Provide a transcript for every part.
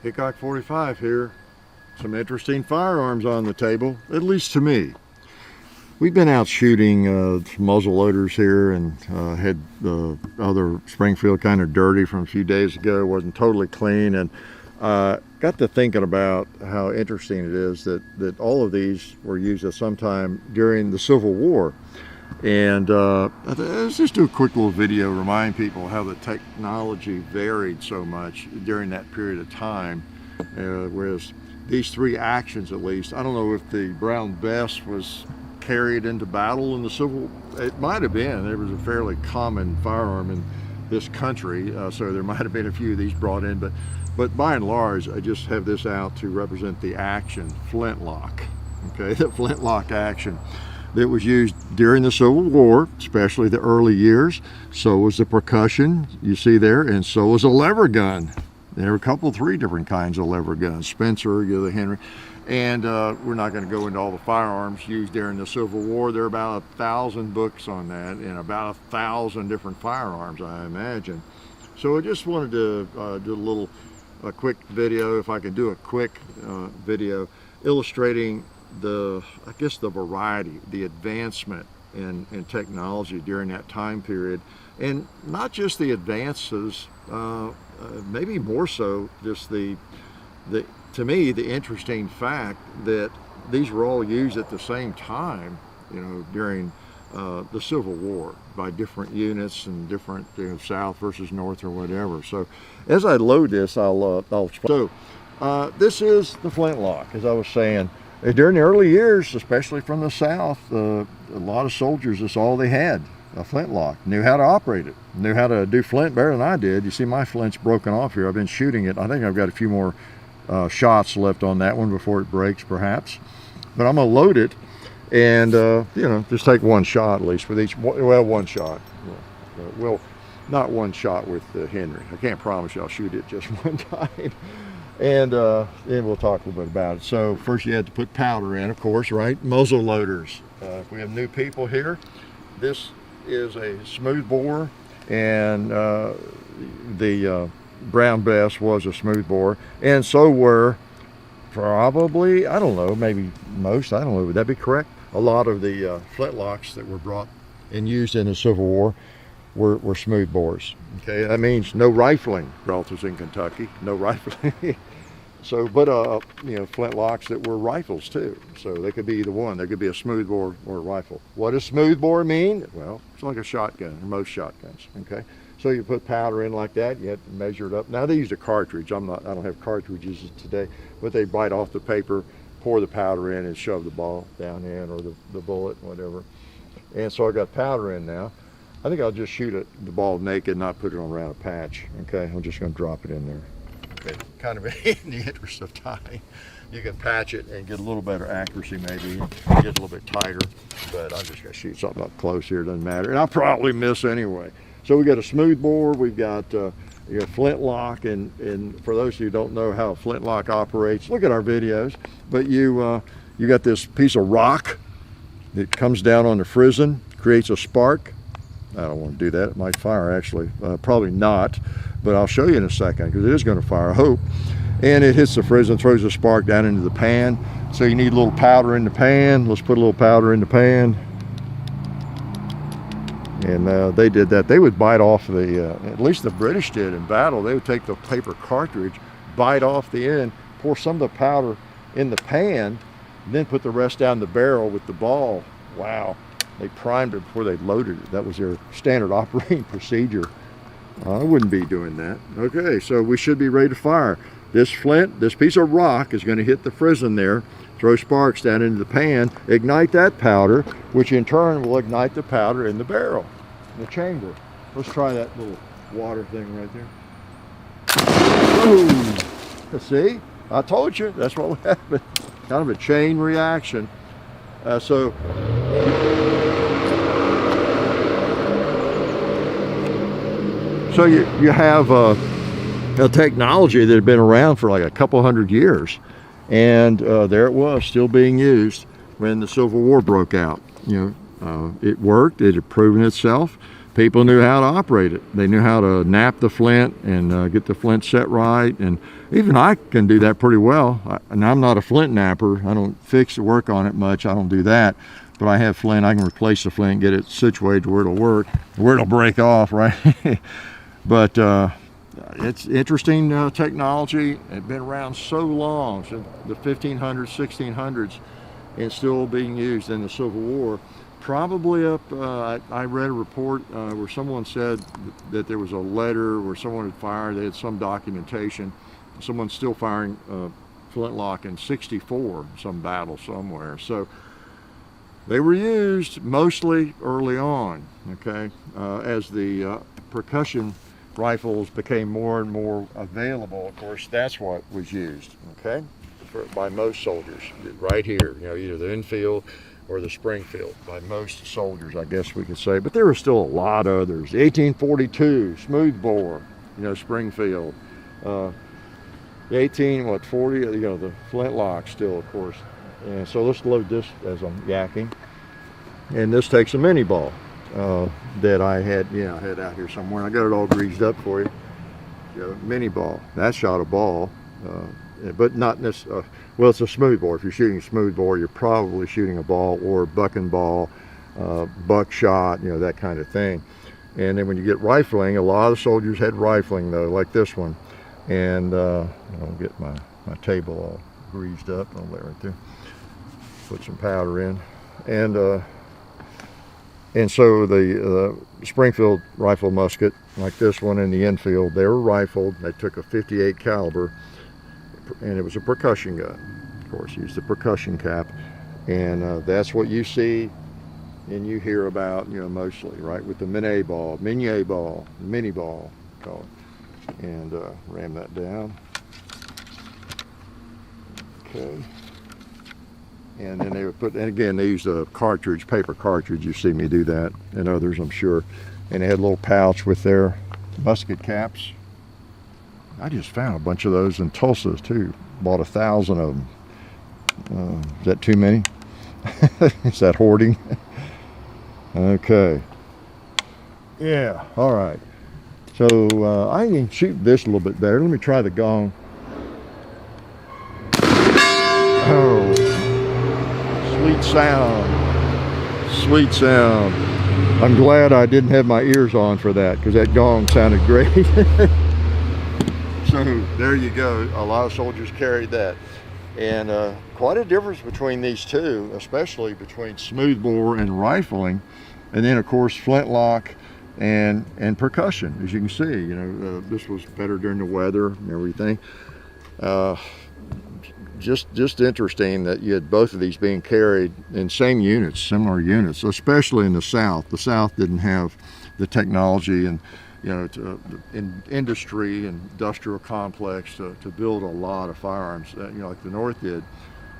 Hickok 45 here. Some interesting firearms on the table, at least to me. We've been out shooting muzzle loaders here and had the other Springfield kind of dirty from a few days ago. It wasn't totally clean, and got to thinking about how interesting it is that all of these were used at some time during the Civil War. And let's just do a quick little video, remind people how the technology varied so much during that period of time. Whereas these three actions, at least, I don't know if the Brown Bess was carried into battle in the Civil, it might have been. It was a fairly common firearm in this country, so there might have been a few of these brought in, but by and large, I just have this out to represent the action, Flintlock, okay, the Flintlock action that was used during the Civil War, especially the early years. So was the Percussion, you see there, and so was a levergun. There were three different kinds of lever guns, Spencer, the Henry, and we're not going to go into all the firearms used during the Civil War. There are about 1,000 books on that and about 1,000 different firearms, I imagine. So I just wanted to do a quick video, if I can do a quick video illustrating the variety, the advancement in technology during that time period, and not just the advances, maybe more so just to me, the interesting fact that these were all used at the same time, during the Civil War by different units and different, South versus North or whatever. So as I load this, I'll explain. So this is the Flintlock, as I was saying. During the early years, especially from the South, a lot of soldiers, that's all they had, a Flintlock. Knew how to operate it, knew how to do flint better than I did. You see my flint's broken off here. I've been shooting it. I think I've got a few more shots left on that one before it breaks, perhaps. But I'm going to load it and, just take one shot at least with each, well, one shot. Well, not one shot with the Henry. I can't promise you I'll shoot it just one time. And we'll talk a little bit about it. So first you had to put powder in, of course, right? Muzzle loaders. If we have new people here, this is a smooth bore, and the Brown Bess was a smooth bore, and so were probably, I don't know, maybe most, I don't know, would that be correct? A lot of the Flintlocks that were brought and used in the Civil War were smooth bores. Okay, that means no rifling, relatives in Kentucky, no rifling. So, but Flintlocks that were rifles too. So they could be either one. There could be a smooth bore or a rifle. What does smooth bore mean? Well, it's like a shotgun, or most shotguns. Okay, so you put powder in like that. You have to measure it up. Now they used a cartridge. I don't have cartridges today, but they bite off the paper, pour the powder in, and shove the ball down in, or the bullet, whatever. And so I got powder in now. I think I'll just shoot the ball naked, not put it on around a patch. Okay, I'm just going to drop it in there. Okay, kind of in the interest of time, you can patch it and get a little better accuracy, maybe get a little bit tighter. But I'm just going to shoot something up close here. Doesn't matter, and I'll probably miss anyway. So we got a smooth bore. We've got Flintlock, and for those who don't know how a Flintlock operates, look at our videos. But you got this piece of rock that comes down on the frizzen, creates a spark. I don't want to do that. It might fire, actually. Probably not, but I'll show you in a second, because it is going to fire, I hope. And it hits the frizzen, throws a spark down into the pan. So you need a little powder in the pan. Let's put a little powder in the pan. And they did that. They would bite off at least the British did in battle. They would take the paper cartridge, bite off the end, pour some of the powder in the pan, and then put the rest down the barrel with the ball. Wow. They primed it before they loaded it. That was their standard operating procedure. I wouldn't be doing that. Okay, so we should be ready to fire. This flint, this piece of rock is going to hit the frizzen there, throw sparks down into the pan, ignite that powder, which in turn will ignite the powder in the barrel, in the chamber. Let's try that little water thing right there. Boom! See? I told you, that's what will happen. Kind of a chain reaction. So you have a technology that had been around for like a couple hundred years, and there it was, still being used when the Civil War broke out. It worked. It had proven itself. people knew how to operate it. They knew how to nap the flint and get the flint set right. And even I can do that pretty well. And I'm not a flint napper. I don't fix or work on it much. I don't do that. But I have flint. I can replace the flint, get it situated to where it'll work, where it'll break off, right? But it's interesting technology. It's been around so long, since the 1500s, 1600s, and still being used in the Civil War. Probably up, I read a report where someone said that there was a letter where someone had fired, they had some documentation, someone's still firing Flintlock in '64, some battle somewhere. So they were used mostly early on, okay? As the percussion rifles became more and more available, of course, that's what was used, okay? By most soldiers, right here, you know, either the Enfield or the Springfield, by most soldiers, I guess we could say. But there were still a lot of others. The 1842 smoothbore, you know, Springfield. The 1840, you know, the Flintlock still, of course. And so let's load this as I'm yakking. And this takes a mini ball that I had, I had out here somewhere. I got it all greased up for you. Mini ball. That shot a ball, but not necessarily. Well, it's a smoothbore. If you're shooting a smoothbore, you're probably shooting a ball or bucking ball, buckshot, you know, that kind of thing. And then when you get rifling, a lot of soldiers had rifling though, like this one. And I'll get my table all greased up. I'll lay it right there. Put some powder in, and so the Springfield rifle musket, like this one in the Enfield, they were rifled. They took a .58 caliber, and it was a percussion gun. Of course, used the percussion cap, and that's what you see and you hear about, you know, mostly, right, with the mini ball, mini ball, call it, and ram that down. Okay. And then they would put, and again, they used a cartridge, paper cartridge. You see me do that, and others, I'm sure. And they had a little pouch with their musket caps. I just found a bunch of those in Tulsa too. Bought 1,000 of them. Is that too many? Is that hoarding? Okay. Yeah. All right. So I can shoot this a little bit better. Let me try the gong. Oh. Sweet sound, sweet sound. I'm glad I didn't have my ears on for that, because that gong sounded great. So there you go. A lot of soldiers carried that, and quite a difference between these two, especially between smoothbore and rifling, and then of course Flintlock and percussion. As you can see, you know, this was better during the weather and everything. Just interesting that you had both of these being carried in same units, similar units, especially in the South. The South didn't have the technology and, you know, in industry and industrial complex to build a lot of firearms, you know, like the North did.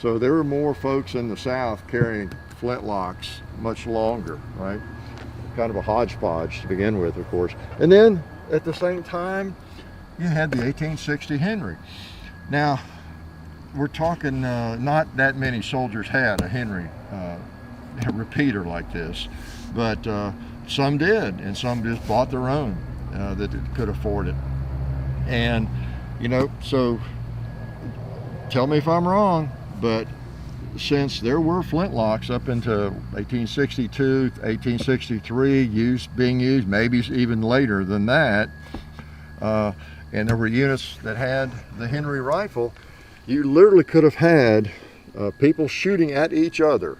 So there were more folks in the South carrying Flintlocks much longer, right? Kind of a hodgepodge to begin with, of course. And then at the same time, you had the 1860 Henry. Now, we're talking not that many soldiers had a Henry a repeater like this, but some did, and some just bought their own that could afford it. And, you know, so tell me if I'm wrong, but since there were Flintlocks up into 1862, 1863, being used, maybe even later than that, and there were units that had the Henry rifle, you literally could have had people shooting at each other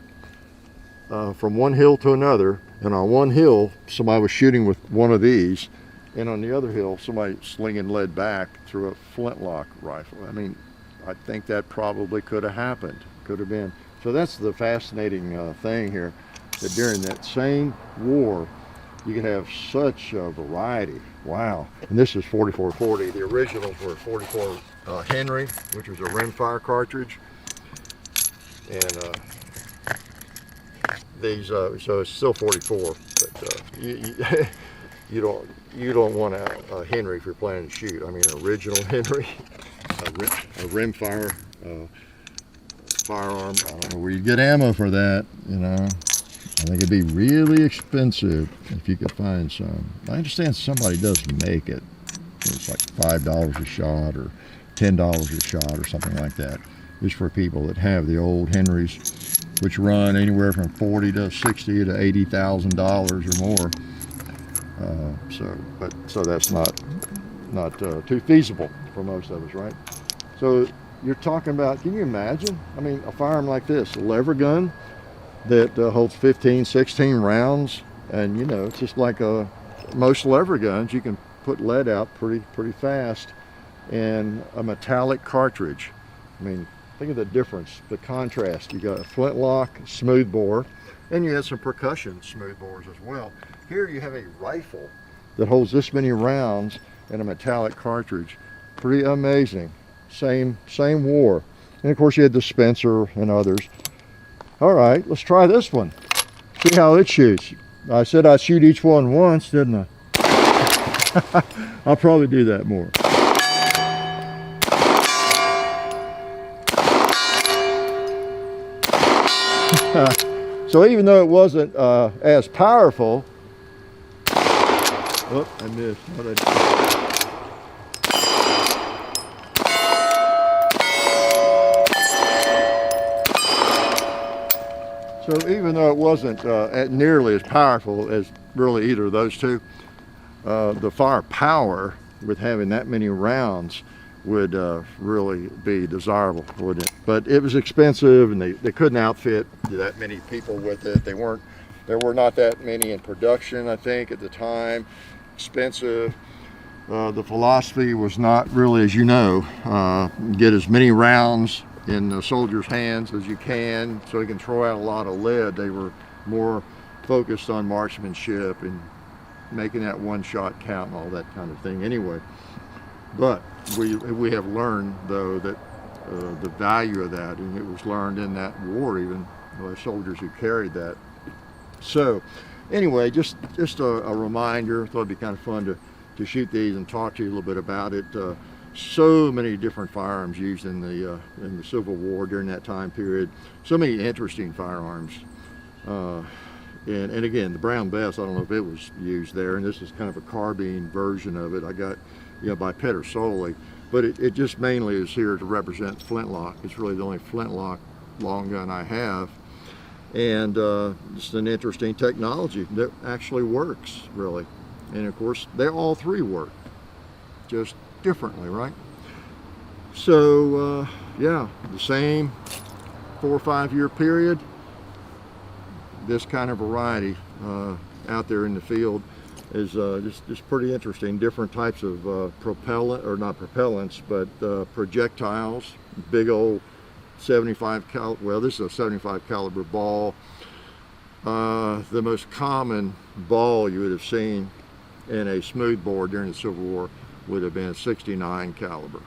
from one hill to another, and on one hill somebody was shooting with one of these, and on the other hill somebody slinging lead back through a Flintlock rifle. I mean, I think that probably could have happened, could have been. So that's the fascinating thing here, that during that same war you can have such a variety. Wow. And this is 4440. The originals were 44 Henry, which was a rimfire cartridge, and these so it's still 44, but you don't want a Henry if you're planning to shoot. I mean, an original Henry, a rimfire firearm. I don't know where you get ammo for that, you know. I think it'd be really expensive if you could find some. I understand somebody does make it. It's like $5 a shot or $10 a shot or something like that. Just for people that have the old Henrys, which run anywhere from $40 to $60 to $80,000 or more. So that's not too feasible for most of us, right? So you're talking about, can you imagine? I mean, a firearm like this, a lever-gun that holds 15, 16 rounds, and you know, it's just like most lever guns. You can put lead out pretty fast, and a metallic cartridge. I mean, think of the difference, the contrast. You got a Flintlock smooth bore, and you have some Percussion smooth bores as well. Here you have a rifle that holds this many rounds and a metallic cartridge. Pretty amazing. Same war. And of course you had the Spencer and others. All right, let's try this one. See how it shoots. I said I'd shoot each one once, didn't I? I'll probably do that more. So even though it wasn't as powerful, oh, I missed. So even though it wasn't nearly as powerful as really either of those two, the firepower with having that many rounds would really be desirable, wouldn't it? But it was expensive, and they couldn't outfit that many people with it. There were not that many in production, I think, at the time. Expensive. The philosophy was not really, as you know, get as many rounds in the soldier's hands as you can so he can throw out a lot of lead. They were more focused on marksmanship and making that one shot count and all that kind of thing anyway. But we have learned, though, that the value of that, and it was learned in that war even by soldiers who carried that. So anyway, just a reminder. Thought it'd be kind of fun to shoot these and talk to you a little bit about it. So many different firearms used in the Civil War during that time period. So many interesting firearms. And again, the Brown Bess, I don't know if it was used there, and this is kind of a carbine version of it. I got, by Pedersoli, but it just mainly is here to represent Flintlock. It's really the only Flintlock long gun I have, and just an interesting technology that actually works, really. And of course, they all three work, just differently, right? So yeah, the same 4 or 5 year period, this kind of variety out there in the field is just pretty interesting. Different types of propellant, or not propellants, but projectiles. Big old 75 cal, well, this is a 75 caliber ball. The most common ball you would have seen in a smooth bore during the Civil War would have been 69 caliber,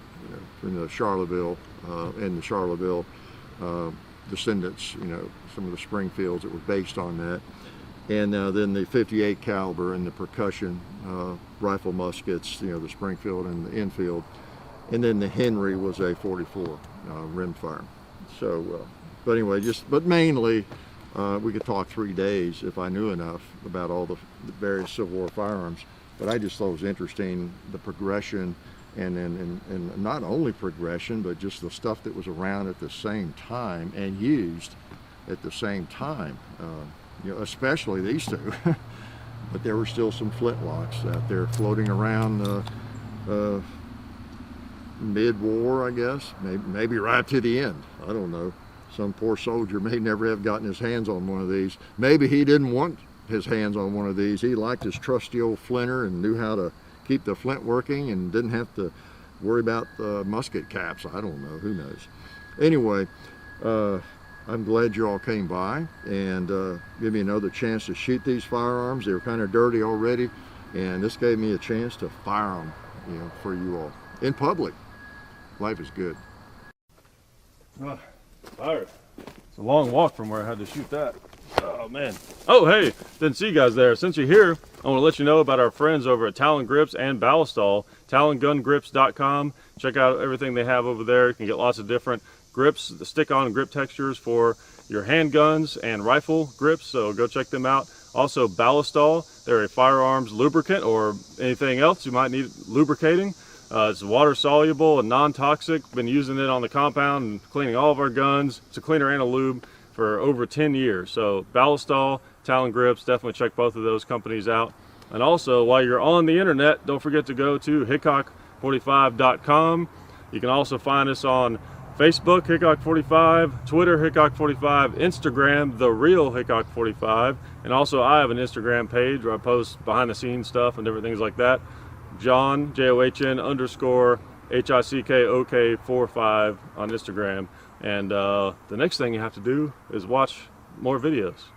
from the Charlottesville and the Charlottesville descendants, some of the Springfields that were based on that. And then the 58 caliber and the Percussion rifle muskets, the Springfield and the Enfield. And then the Henry was a 44 rimfire. So, but anyway, but mainly we could talk 3 days if I knew enough about all the various Civil War firearms. But I just thought it was interesting, the progression, and not only progression, but just the stuff that was around at the same time and used at the same time. Especially these two. But there were still some Flintlocks out there floating around mid-war, I guess, maybe right to the end. I don't know. Some poor soldier may never have gotten his hands on one of these. Maybe he didn't want his hands on one of these. He liked his trusty old flinter and knew how to keep the flint working and didn't have to worry about the musket caps. I don't know. Who knows? Anyway, I'm glad you all came by and give me another chance to shoot these firearms. They were kind of dirty already, and this gave me a chance to fire them, for you all in public. Life is good. Tired. It's a long walk from where I had to shoot that. Oh man. Oh hey, didn't see you guys there. Since you're here, I want to let you know about our friends over at Talon Grips and Ballistol, talongungrips.com. Check out everything they have over there. You can get lots of different grips, the stick-on grip textures for your handguns and rifle grips, so go check them out. Also Ballistol, they're a firearms lubricant or anything else you might need lubricating. It's water soluble and non-toxic. Been using it on the compound and cleaning all of our guns. It's a cleaner and a lube for over 10 years. So Ballistol, Talon Grips, definitely check both of those companies out. And also, while you're on the internet, don't forget to go to hickok45.com. You can also find us on Facebook, Hickok45, Twitter, Hickok45, Instagram, The Real Hickok45, and also I have an Instagram page where I post behind the scenes stuff and different things like that. John, John _ HICKOK45 on Instagram. And the next thing you have to do is watch more videos.